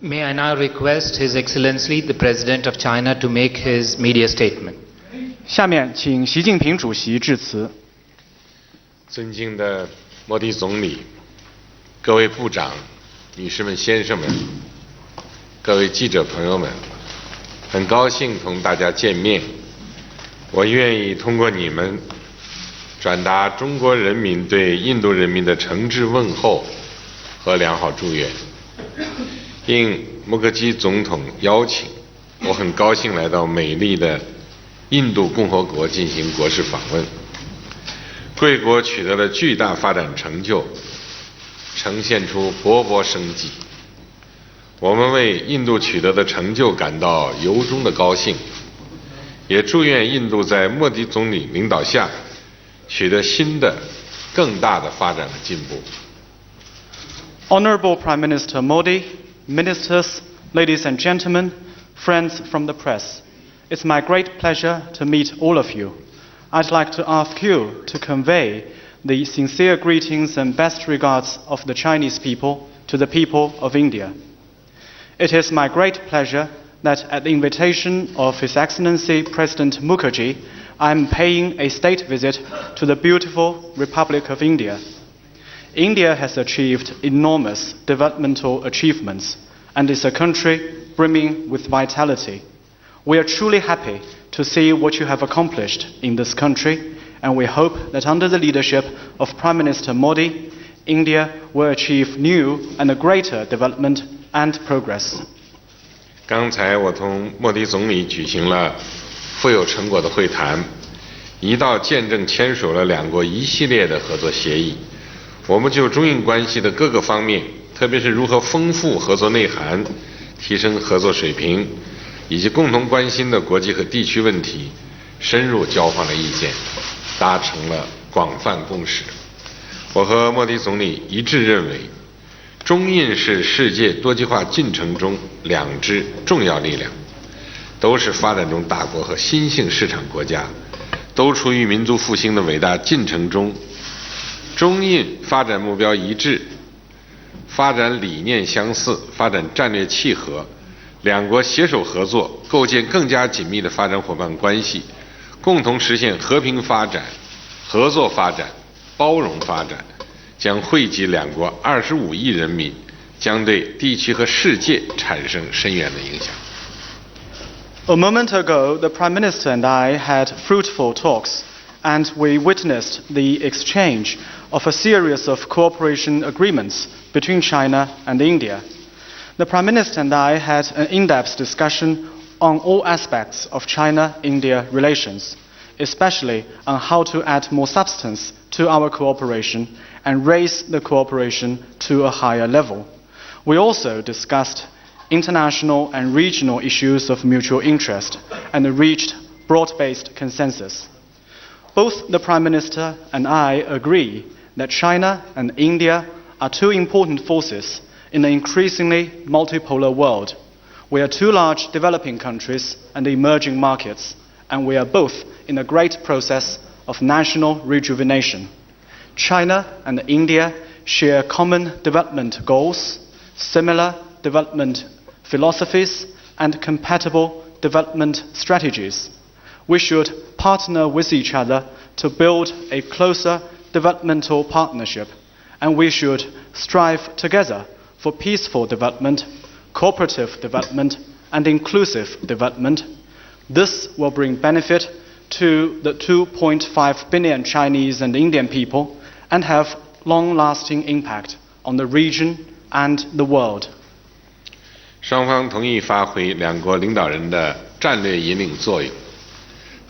May I now request His Excellency the President of China to make his media statement. 下面请习近平主席致辞。尊敬的莫迪总理、各位部长、女士们、先生们、各位记者朋友们，很高兴同大家见面。我愿意通过你们转达中国人民对印度人民的诚挚问候和良好祝愿。应穆克基总统邀请，我很高兴来到美丽的印度共和国进行国事访问。贵国取得了巨大发展成就，呈现出勃勃生机。我们为印度取得的成就感到由衷的高兴，也祝愿印度在莫迪总理领导下取得新的、更大的发展和进步。Honorable Prime Minister Modi, ministers, ladies and gentlemen, friends from the press, it's my great pleasure to meet all of you. I'd like to ask you to convey the sincere greetings and best regards of the Chinese people to the people of India. It is my great pleasure that at the invitation of His Excellency President Mukherjee, I am paying a state visit to the beautiful Republic of India. India has achieved enormous developmental achievements and is a country brimming with vitality. We are truly happy to see what you have accomplished in this country, and we hope that under the leadership of Prime Minister Modi, India will achieve new and greater development and progress. 刚才我同莫迪总理举行了富有成果的会谈，一道见证签署了两国一系列的合作协议。我们就中印关系的各个方面，特别是如何丰富合作内涵、提升合作水平，以及共同关心的国际和地区问题，深入交换了意见，达成了广泛共识。我和莫迪总理一致认为，中印是世界多极化进程中两支重要力量，都是发展中大国和新兴市场国家，都处于民族复兴的伟大进程中。中印发展目标一致，发展理念相似，发展战略契合，两国携手合作，构建更加紧密的发展伙伴关系，共同实现和平发展、合作发展、包容发展，将惠及两国25亿人民，将对地区和世界产生深远的影响。A moment ago, the Prime Minister and I had fruitful talks, and we witnessed the exchange of a series of cooperation agreements between China and India. The Prime Minister and I had an in-depth discussion on all aspects of China-India relations, especially on how to add more substance to our cooperation and raise the cooperation to a higher level. We also discussed international and regional issues of mutual interest and reached broad-based consensus. Both the Prime Minister and I agree that China and India are two important forces in an increasingly multipolar world. We are two large developing countries and emerging markets, and we are both in a great process of national rejuvenation. China and India share common development goals, similar development philosophies, and compatible development strategies. We should partner with each other to build a closer developmental partnership, and we should strive together for peaceful development, cooperative development, and inclusive development. This will bring benefit to the 2.5 billion Chinese and Indian people and have long-lasting impact on the region and the world. 双方同意发挥两国领导人的战略引领作用，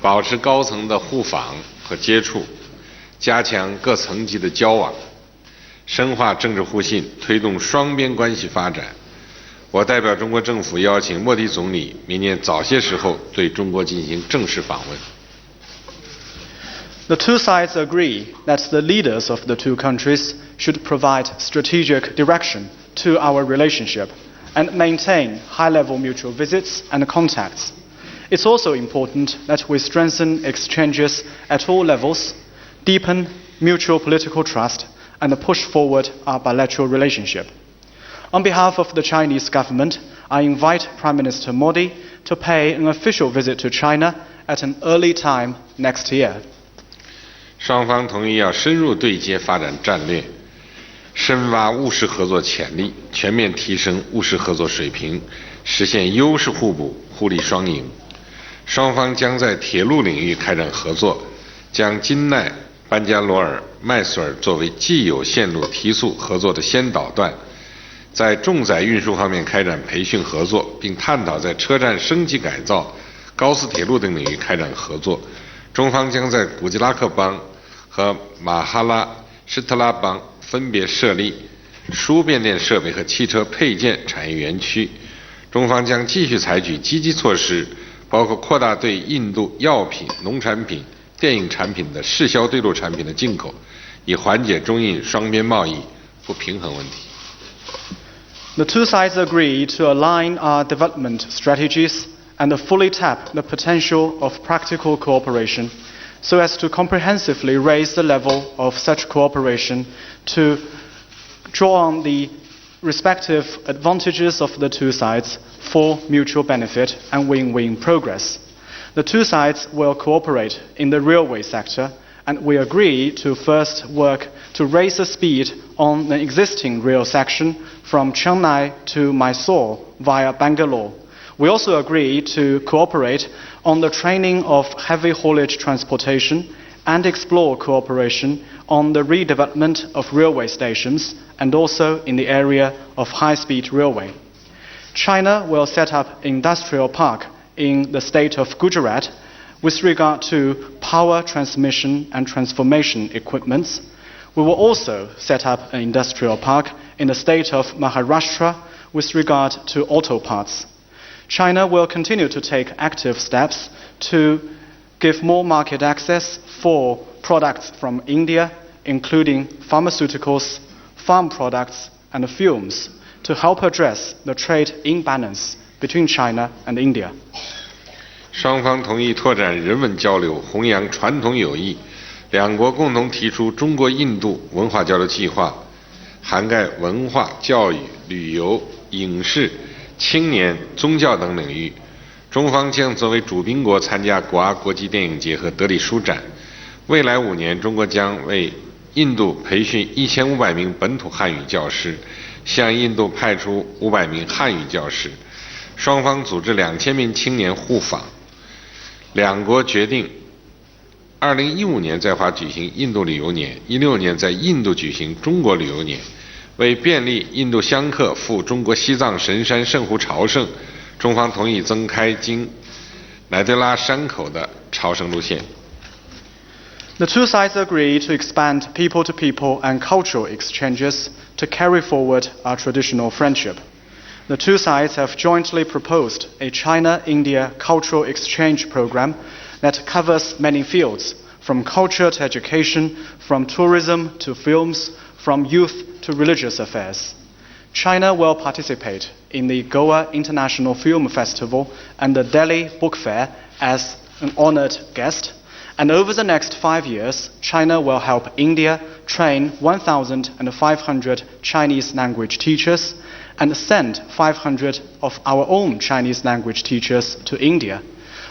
保持高层的互访和接触，加强各层级的交往，深化政治互信，推动双边关系发展。我代表中国政府邀请莫迪总理明年早些时候对中国进行正式访问。The two sides agree that the leaders of the two countries should provide strategic direction to our relationship and maintain high-level mutual visits and contacts. It's also important that we strengthen exchanges at all levels, deepen mutual political trust, and push forward our bilateral relationship. On behalf of the Chinese government, I invite Prime Minister Modi to pay an official visit to China at an early time next year. 双方同意要深入对接发展战略，深挖务实合作潜力，全面提升务实合作水平，实现优势互补、互利双赢。双方将在铁路领域开展合作，将金奈、班加罗尔、麦索尔作为既有线路提速合作的先导段，在重载运输方面开展培训合作，并探讨在车站升级改造、高速铁路等领域开展合作。中方将在古吉拉克邦和马哈拉施特拉邦分别设立输变电设备和汽车配件产业园区。中方将继续采取积极措施，包括扩大对印度药品、农产品、电影产品的适销对路产品的进口，以缓解中印双边贸易不平衡问题。The two sides agree to align our development strategies and fully tap the potential of practical cooperation so as to comprehensively raise the level of such cooperation to draw on the respective advantages of the two sides for mutual benefit and win-win progress. The two sides will cooperate in the railway sector, and we agree to first work to raise the speed on the existing rail section from Chennai to Mysore via Bangalore. We also agree to cooperate on the training of heavy haulage transportation and explore cooperation on the redevelopment of railway stations and also in the area of high-speed railway. China will set up an industrial park in the state of Gujarat with regard to power transmission and transformation equipments. We will also set up an industrial park in the state of Maharashtra with regard to auto parts. China will continue to take active steps to give more market access for products from India, including pharmaceuticals, farm products, and films, to help address the trade imbalance between China and India. 双方同意拓展人文交流，弘扬传统友谊。两国共同提出中国印度文化交流计划，涵盖文化、教育、旅游、影视、青年、宗教等领域。中方将作为主宾国参加古阿国际电影节和德里书展。未来5年，中国将为印度培训1500名本土汉语教师，向印度派出500名汉语教师。双方组织2000名青年互访。两国决定2015年在华举行印度旅游年，16年在印度举行中国旅游年。为便利印度香客赴中国西藏神山圣湖朝圣，中方同意增开经乃德拉山口的朝圣路线。The two sides agree to expand people-to-people and cultural exchanges to carry forward our traditional friendship. The two sides have jointly proposed a China-India cultural exchange program that covers many fields, from culture to education, from tourism to films, from youth to religious affairs. China will participate in the Goa International Film Festival and the Delhi Book Fair as an honored guest. And over the next 5 years, China will help India train 1,500 Chinese language teachers and send 500 of our own Chinese language teachers to India.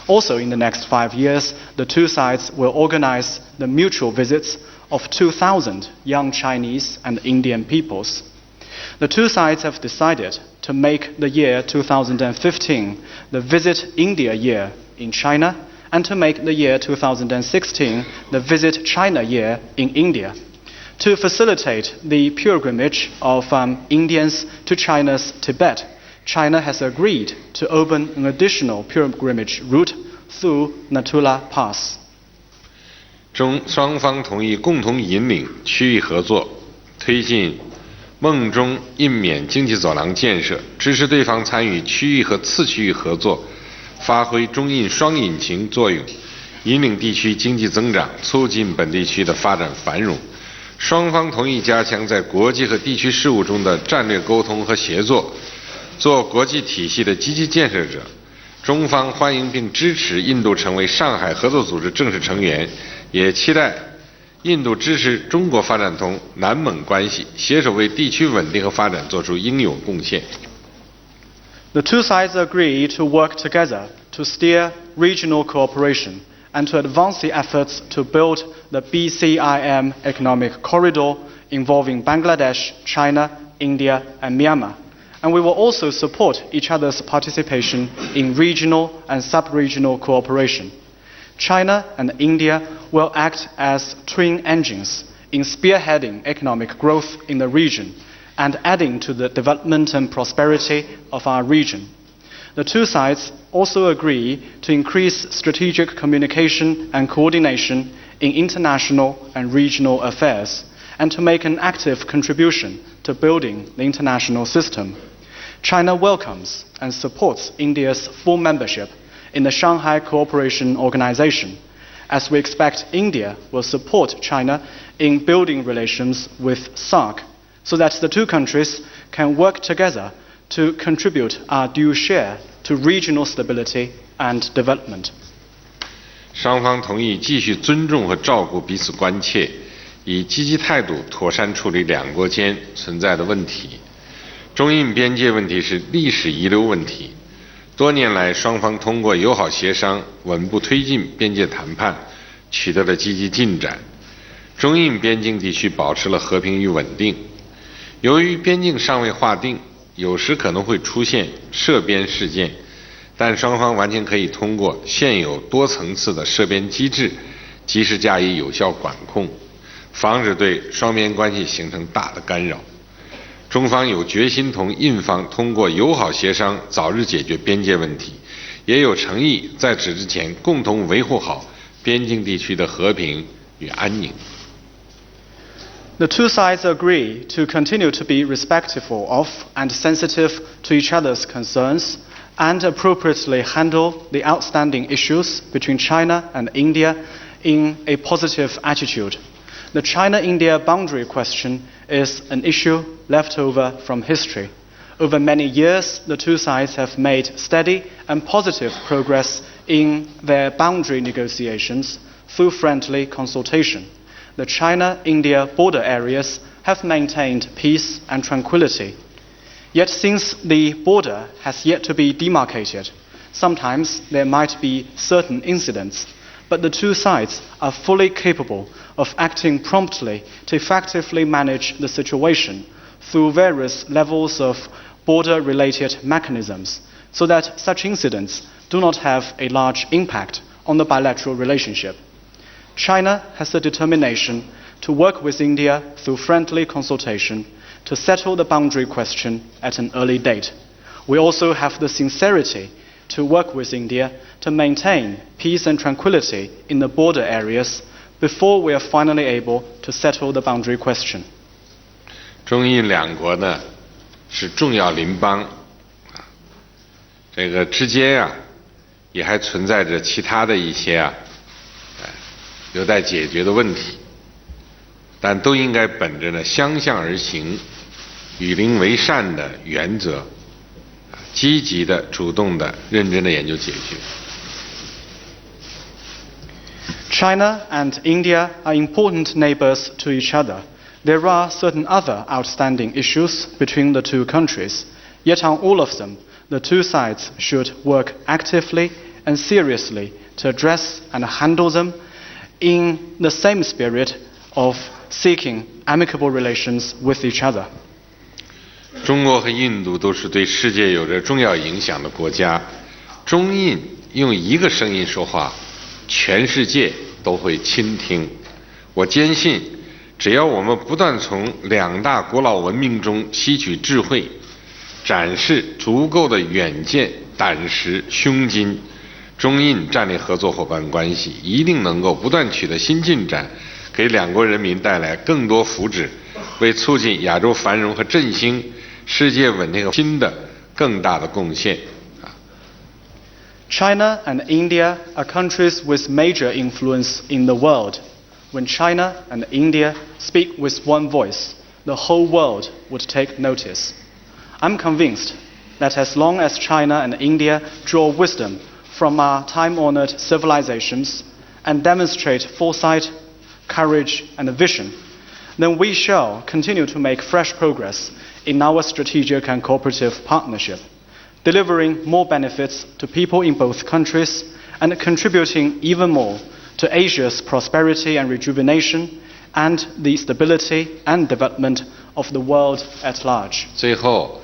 Also in the next 5 years, the two sides will organize the mutual visits of 2,000 young Chinese and Indian peoples. The two sides have decided to make the year 2015 the Visit India year in China, and to make the year 2016 the Visit China year in India. To facilitate the pilgrimage of Indians to China's Tibet, China has agreed to open an additional pilgrimage route through Natula Pass. 双方同意共同引领区域合作，推进孟中印缅经济走廊建设，支持对方参与区域和次区域合作，发挥中印双引擎作用，引领地区经济增长，促进本地区的发展繁荣。双方同意加强在国际和地区事务中的战略沟通和协作，做国际体系的积极建设者。中方欢迎并支持印度成为上海合作组织正式成员，也期待印度支持中国发展同南蒙关系，携手为地区稳定和发展做出应有贡献。The two sides agree to work together to steer regional cooperation and to advance the efforts to build the BCIM economic corridor involving Bangladesh, China, India, and Myanmar. And we will also support each other's participation in regional and sub-regional cooperation. China and India will act as twin engines in spearheading economic growth in the region and adding to the development and prosperity of our region. The two sides also agree to increase strategic communication and coordination in international and regional affairs and to make an active contribution to building the international system. China welcomes and supports India's full membership in the Shanghai Cooperation Organization, as we expect India will support China in building relations with SAARC, so that the two countries can work together to contribute our due share to regional stability and development. 双方同意继续尊重和照顾彼此关切，以积极态度妥善处理两国间存在的问题。中印边界问题是历史遗留问题，多年来双方通过友好协商稳步推进边界谈判，取得了积极进展。中印边境地区保持了和平与稳定。由于边境尚未划定，有时可能会出现涉边事件，但双方完全可以通过现有多层次的涉边机制，及时加以有效管控，防止对双边关系形成大的干扰。中方有决心同印方通过友好协商早日解决边界问题，也有诚意在此之前共同维护好边境地区的和平与安宁。The two sides agree to continue to be respectful of and sensitive to each other's concerns and appropriately handle the outstanding issues between China and India in a positive attitude. The China-India boundary question is an issue left over from history. Over many years, the two sides have made steady and positive progress in their boundary negotiations through friendly consultation. The China-India border areas have maintained peace and tranquility. Yet since the border has yet to be demarcated, sometimes there might be certain incidents, but the two sides are fully capable of acting promptly to effectively manage the situation through various levels of border-related mechanisms, so that such incidents do not have a large impact on the bilateral relationship. China has the determination to work with India through friendly consultation to settle the boundary question at an early date. We also have the sincerity to work with India to maintain peace and tranquility in the border areas before we are finally able to settle the boundary question. 中印两国呢是重要邻邦，这个之间也还存在着其他的一些有待解决的问题，但都应该本着呢相向而行、与邻为善的原则，积极的、主动的、认真的研究解决。China and India are important neighbors to each other. There are certain other outstanding issues between the two countries, yet on all of them, the two sides should work actively and seriously to address and handle them in the same spirit of seeking amicable relations with each other. 中国和印度都是对世界有着重要影响的国家，中印用一个声音说话，全世界都会倾听。我坚信，只要我们不断从两大古老文明中吸取智慧，展示足够的远见、胆识、胸襟，中印战略合作伙伴关系一定能够不断取得新进展，给两国人民带来更多福祉，为促进亚洲繁荣和振兴、世界稳定和新的更大的贡献。China and India are countries with major influence in the world. When China and India speak with one voice, the whole world would take notice. I'm convinced that as long as China and India draw wisdom from our time-honored civilizations and demonstrate foresight, courage, and vision, then we shall continue to make fresh progress in our strategic and cooperative partnership, delivering more benefits to people in both countries and contributing even more to Asia's prosperity and rejuvenation and the stability and development of the world at large. 最后，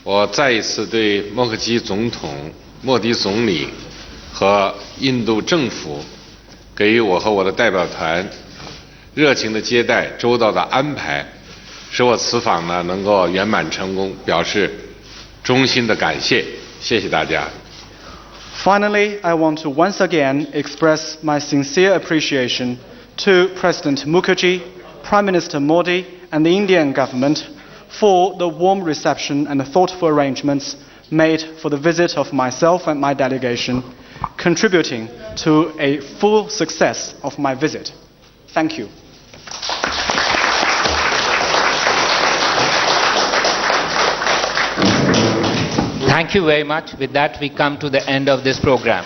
我再一次对莫克基总统、莫迪总理和印度政府给予我和我的代表团热情的接待、周到的安排，使我此访呢能够圆满成功，表示衷心的感谢。谢谢大家。Finally, I want to once again express my sincere appreciation to President Mukherjee, Prime Minister Modi, and the Indian government for the warm reception and the thoughtful arrangements made for the visit of myself and my delegation, contributing to a full success of my visit. Thank you. Thank you very much. With that, we come to the end of this program.